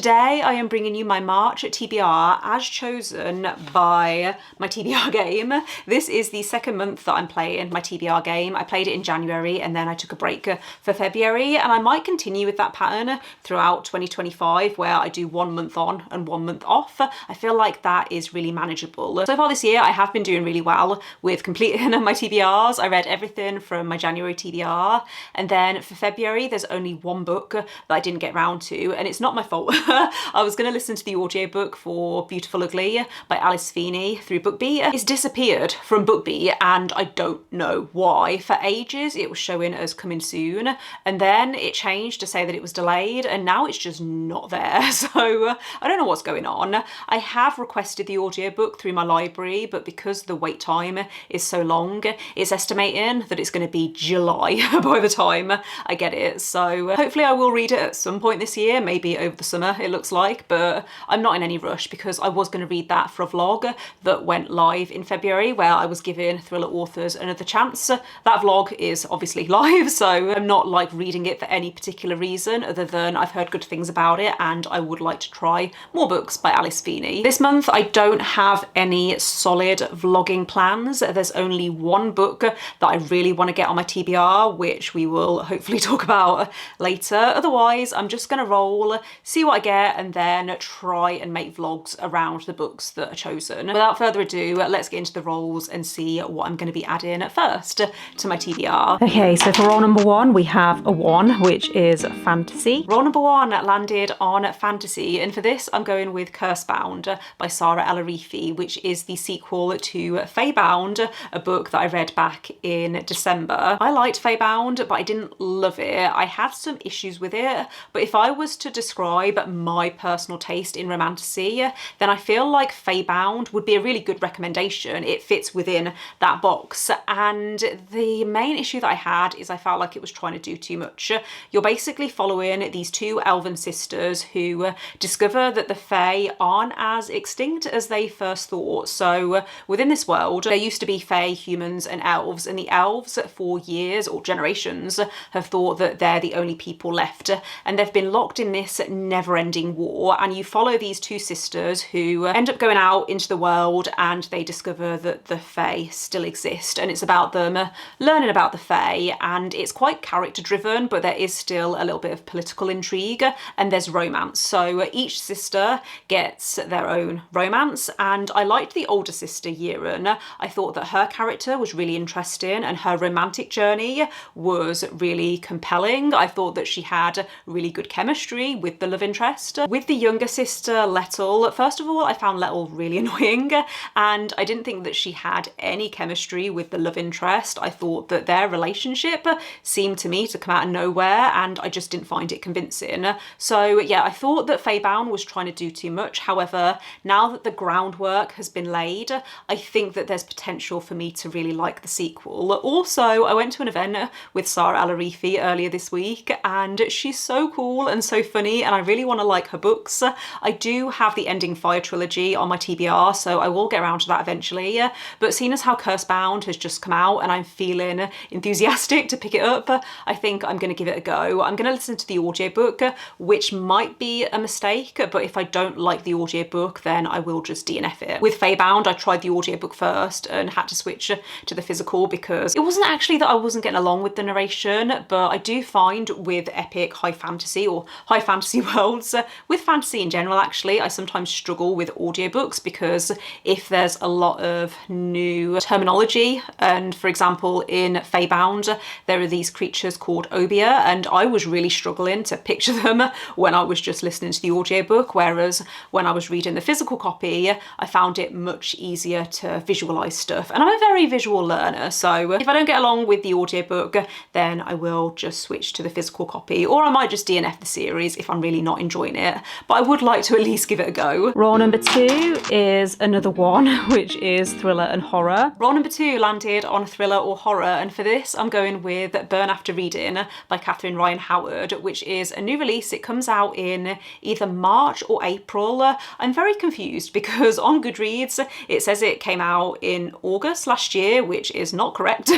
Today I am bringing you my March TBR as chosen by my TBR game. This is the second month that I'm playing my TBR game. I played it in January and then I took a break for February, and I might continue with that pattern throughout 2025 where I do 1 month on and 1 month off. I feel like that is really manageable. So far this year I have been doing really well with completing my TBRs. I read everything from my January TBR, and then for February there's only one book that I didn't get round to, and it's not my fault. I was going to listen to the audiobook for Beautiful Ugly by Alice Feeney through BookBeat. It's disappeared from BookBeat and I don't know why. For ages it was showing as coming soon, and then it changed to say that it was delayed, and now it's just not there. So I don't know what's going on. I have requested the audiobook through my library, but because the wait time is so long, it's estimating that it's going to be July by the time I get it. So hopefully I will read it at some point this year, maybe over the summer it looks like, but I'm not in any rush because I was going to read that for a vlog that went live in February where I was giving thriller authors another chance. That vlog is obviously live, so I'm not like reading it for any particular reason other than I've heard good things about it and I would like to try more books by Alice Feeney. This month I don't have any solid vlogging plans. There's only one book that I really want to get on my TBR, which we will hopefully talk about later. Otherwise I'm just going to roll, see what I get, and then try and make vlogs around the books that are chosen. Without further ado, let's get into the rolls and see what I'm going to be adding first to my TBR. Okay, so for roll number one, we have a 1, which is fantasy. Roll number 1 landed on fantasy, and for this I'm going with Cursebound by Sarah Elarifi, which is the sequel to Faybound, a book that I read back in December. I liked Faybound, but I didn't love it. I had some issues with it, but if I was to describe my personal taste in romantasy, then I feel like Faybound would be a really good recommendation. It fits within that box, and the main issue that I had is I felt like it was trying to do too much. You're basically following these two elven sisters who discover that the Fae aren't as extinct as they first thought. So within this world there used to be Fae, humans and elves, and the elves for years or generations have thought that they're the only people left, and they've been locked in this never-ending war. And you follow these two sisters who end up going out into the world and they discover that the Fae still exist, and it's about them learning about the Fae, and it's quite character driven, but there is still a little bit of political intrigue and there's romance. So each sister gets their own romance, and I liked the older sister, Yiren. I thought that her character was really interesting and her romantic journey was really compelling. I thought that she had really good chemistry with the love interest. With the younger sister, Lettel, first of all I found Lettel really annoying, and I didn't think that she had any chemistry with the love interest. I thought that their relationship seemed to me to come out of nowhere and I just didn't find it convincing. So yeah, I thought that Faybound was trying to do too much. However, now that the groundwork has been laid, I think that there's potential for me to really like the sequel. Also, I went to an event with Sarah Elarifi earlier this week and she's so cool and so funny, and I really want to like her books. I do have the Ending Fire trilogy on my TBR, so I will get around to that eventually, but seeing as how Cursebound has just come out and I'm feeling enthusiastic to pick it up, I think I'm going to give it a go. I'm going to listen to the audiobook, which might be a mistake, but if I don't like the audiobook then I will just DNF it. With Faybound I tried the audiobook first and had to switch to the physical because it wasn't actually that I wasn't getting along with the narration, but I do find with epic high fantasy or high fantasy worlds, with fantasy in general actually, I sometimes struggle with audiobooks because if there's a lot of new terminology, and for example in Faybound there are these creatures called Obia, and I was really struggling to picture them when I was just listening to the audiobook, whereas when I was reading the physical copy I found it much easier to visualize stuff, and I'm a very visual learner, so if I don't get along with the audiobook then I will just switch to the physical copy, or I might just DNF the series if I'm really not enjoying it, but I would like to at least give it a go. Roll number 2 is another 1, which is thriller and horror. Roll number 2 landed on thriller or horror, and for this I'm going with Burn After Reading by Catherine Ryan Howard, which is a new release. It comes out in either March or April. I'm very confused because on Goodreads it says it came out in August last year, which is not correct.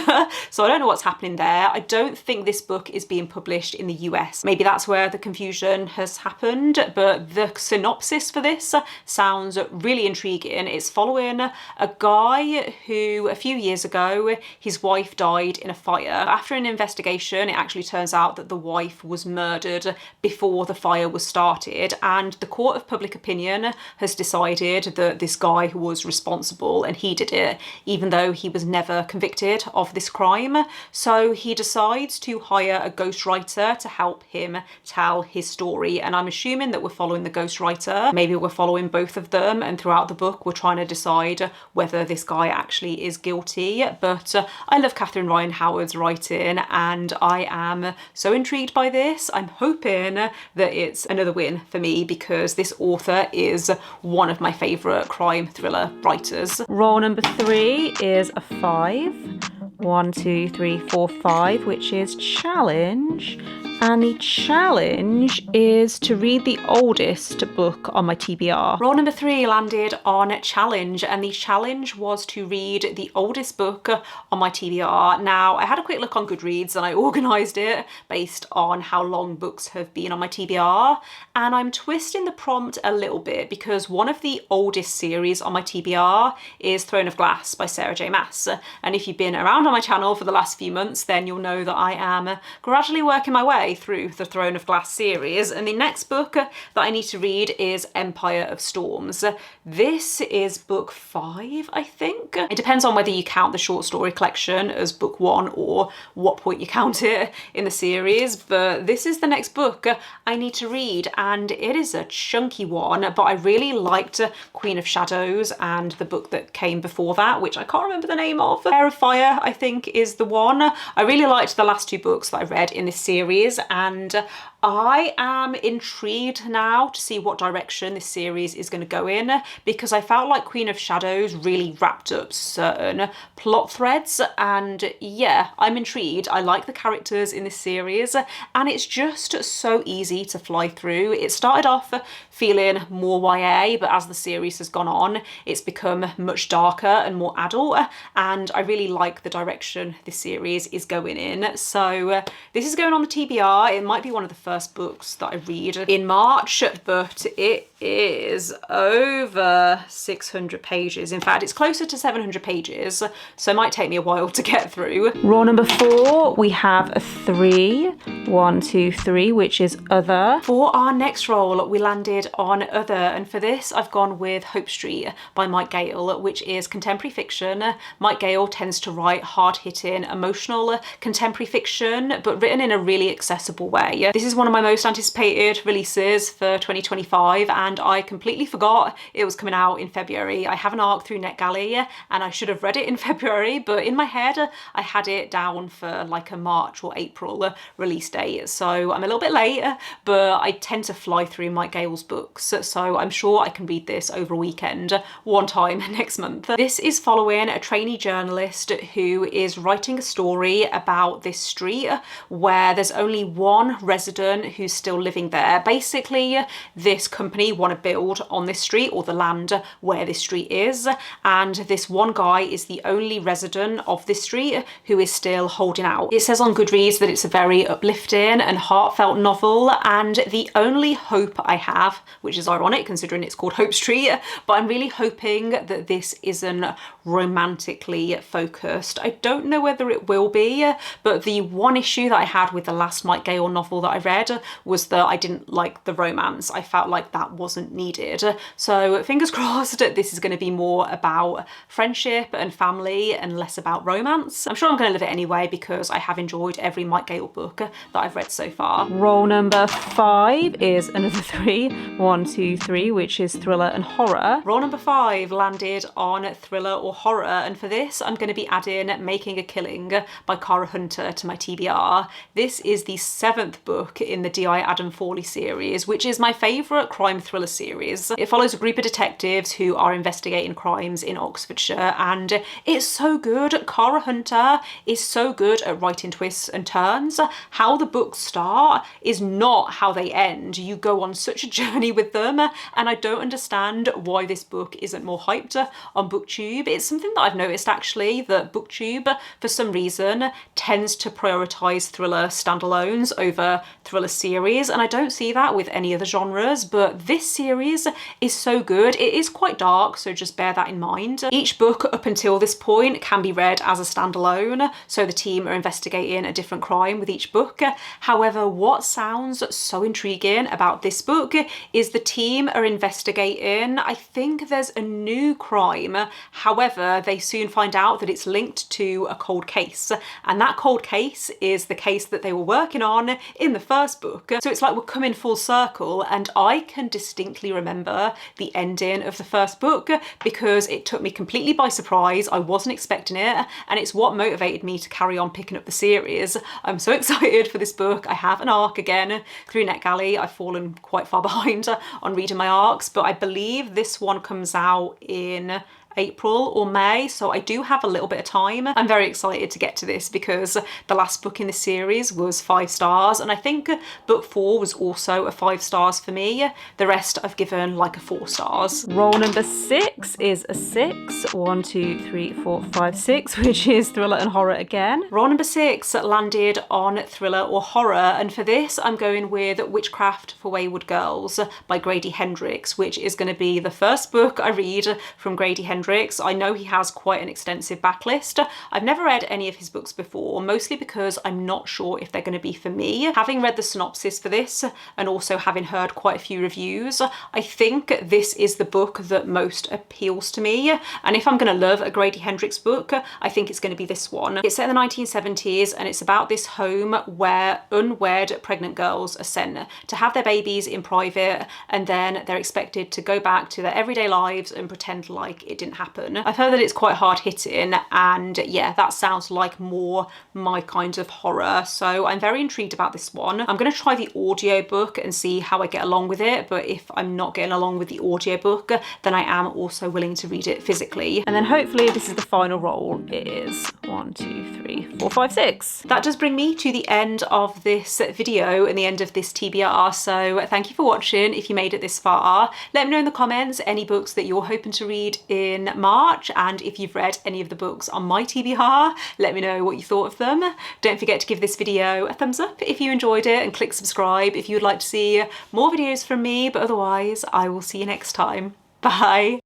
So I don't know what's happening there. I don't think this book is being published in the US. Maybe that's where the confusion has happened. happened, but the synopsis for this sounds really intriguing. It's following a guy who a few years ago, his wife died in a fire. After an investigation, it actually turns out that the wife was murdered before the fire was started, and the court of public opinion has decided that this guy was responsible and he did it, even though he was never convicted of this crime. So he decides to hire a ghostwriter to help him tell his story, and I'm assuming that we're following the ghostwriter. Maybe we're following both of them, and throughout the book we're trying to decide whether this guy actually is guilty. But I love Catherine Ryan Howard's writing, and I am so intrigued by this. I'm hoping that it's another win for me, because this author is one of my favourite crime thriller writers. Roll number 3 is a 5. 1, 2, 3, 4, 5, which is challenge. And the challenge is to read the oldest book on my TBR. Roll number 3 landed on challenge, and the challenge was to read the oldest book on my TBR. Now, I had a quick look on Goodreads and I organised it based on how long books have been on my TBR, and I'm twisting the prompt a little bit because one of the oldest series on my TBR is Throne of Glass by Sarah J Maas. And if you've been around on my channel for the last few months, then you'll know that I am gradually working my way through the Throne of Glass series, and the next book that I need to read is Empire of Storms. This is book 5, I think. It depends on whether you count the short story collection as book 1 or what point you count it in the series, but this is the next book I need to read, and it is a chunky one, but I really liked Queen of Shadows and the book that came before that, which I can't remember the name of. Air of Fire, I think, is the one. I really liked the last 2 books that I read in this series, and I am intrigued now to see what direction this series is going to go in, because I felt like Queen of Shadows really wrapped up certain plot threads, and yeah, I'm intrigued. I like the characters in this series, and it's just so easy to fly through. It started off feeling more YA, but as the series has gone on, it's become much darker and more adult, and I really like the direction this series is going in. So this is going on the TBR. It might be one of the first books that I read in March, but it is over 600 pages. In fact, it's closer to 700 pages, so it might take me a while to get through. Roll number 4, we have a 3. 1, 2, 3, which is other. For our next roll, we landed on other, and for this I've gone with Hope Street by Mike Gale, which is contemporary fiction. Mike Gale tends to write hard-hitting, emotional contemporary fiction, but written in a really accessible way. This is one of my most anticipated releases for 2025, and I completely forgot it was coming out in February. I have an arc through NetGalley and I should have read it in February, but in my head I had it down for like a March or April release date, so I'm a little bit late, but I tend to fly through Mike Gale's books, so I'm sure I can read this over a weekend one time next month. This is following a trainee journalist who is writing a story about this street where there's only one resident who's still living there. Basically, this company want to build on this street, or the land where this street is, and this one guy is the only resident of this street who is still holding out. It says on Goodreads that it's a very uplifting and heartfelt novel, and the only hope I have, which is ironic considering it's called Hope Street, but I'm really hoping that this isn't romantically focused. I don't know whether it will be, but the one issue that I had with the last Mike Gale novel that I read was that I didn't like the romance. I felt like that wasn't needed. So fingers crossed this is going to be more about friendship and family and less about romance. I'm sure I'm going to love it anyway, because I have enjoyed every Mike Gale book that I've read so far. Roll number 5 is another 3. 1, 2, 3, which is thriller and horror. Roll number 5 landed on thriller or horror, and for this I'm going to be adding Making a Killing by Cara Hunter to my TBR. This is the 7th book in the D.I. Adam Fawley series, which is my favourite crime thriller thriller series. It follows a group of detectives who are investigating crimes in Oxfordshire, and it's so good. Cara Hunter is so good at writing twists and turns. How the books start is not how they end. You go on such a journey with them, and I don't understand why this book isn't more hyped on BookTube. It's something that I've noticed actually, that BookTube for some reason tends to prioritise thriller standalones over thriller series, and I don't see that with any other genres, but this series is so good. It is quite dark, so just bear that in mind. Each book up until this point can be read as a standalone, so the team are investigating a different crime with each book. However, what sounds so intriguing about this book is the team are investigating, I think there's a new crime. However, they soon find out that it's linked to a cold case, and that cold case is the case that they were working on in the first book. So it's like we're coming full circle, and I can distinctly remember the ending of the first book because it took me completely by surprise. I wasn't expecting it, and it's what motivated me to carry on picking up the series. I'm so excited for this book. I have an arc again through NetGalley. I've fallen quite far behind on reading my arcs, but I believe this one comes out in April or May, so I do have a little bit of time. I'm very excited to get to this because the last book in the series was 5 stars, and I think book 4 was also a 5 stars for me. The rest I've given like a 4 stars. Roll number 6 is a 6. 1, 2, 3, 4, 5, 6, which is thriller and horror again. Roll number 6 landed on thriller or horror, and for this I'm going with Witchcraft for Wayward Girls by Grady Hendrix, which is going to be the first book I read from Grady Hendrix. I know he has quite an extensive backlist. I've never read any of his books before, mostly because I'm not sure if they're going to be for me. Having read the synopsis for this and also having heard quite a few reviews, I think this is the book that most appeals to me. And if I'm going to love a Grady Hendrix book, I think it's going to be this one. It's set in the 1970s, and it's about this home where unwed pregnant girls are sent to have their babies in private, and then they're expected to go back to their everyday lives and pretend like it didn't happen. I've heard that it's quite hard hitting, and yeah, that sounds like more my kind of horror, so I'm very intrigued about this one. I'm going to try the audiobook and see how I get along with it, but if I'm not getting along with the audiobook, then I am also willing to read it physically. And then hopefully this is the final roll. It is 1, 2, 3, 4, 5, 6. That does bring me to the end of this video and the end of this TBR, so thank you for watching. If you made it this far, let me know in the comments any books that you're hoping to read in March, and if you've read any of the books on my TBR, let me know what you thought of them. Don't forget to give this video a thumbs up if you enjoyed it, and click subscribe if you would like to see more videos from me, but otherwise I will see you next time. Bye!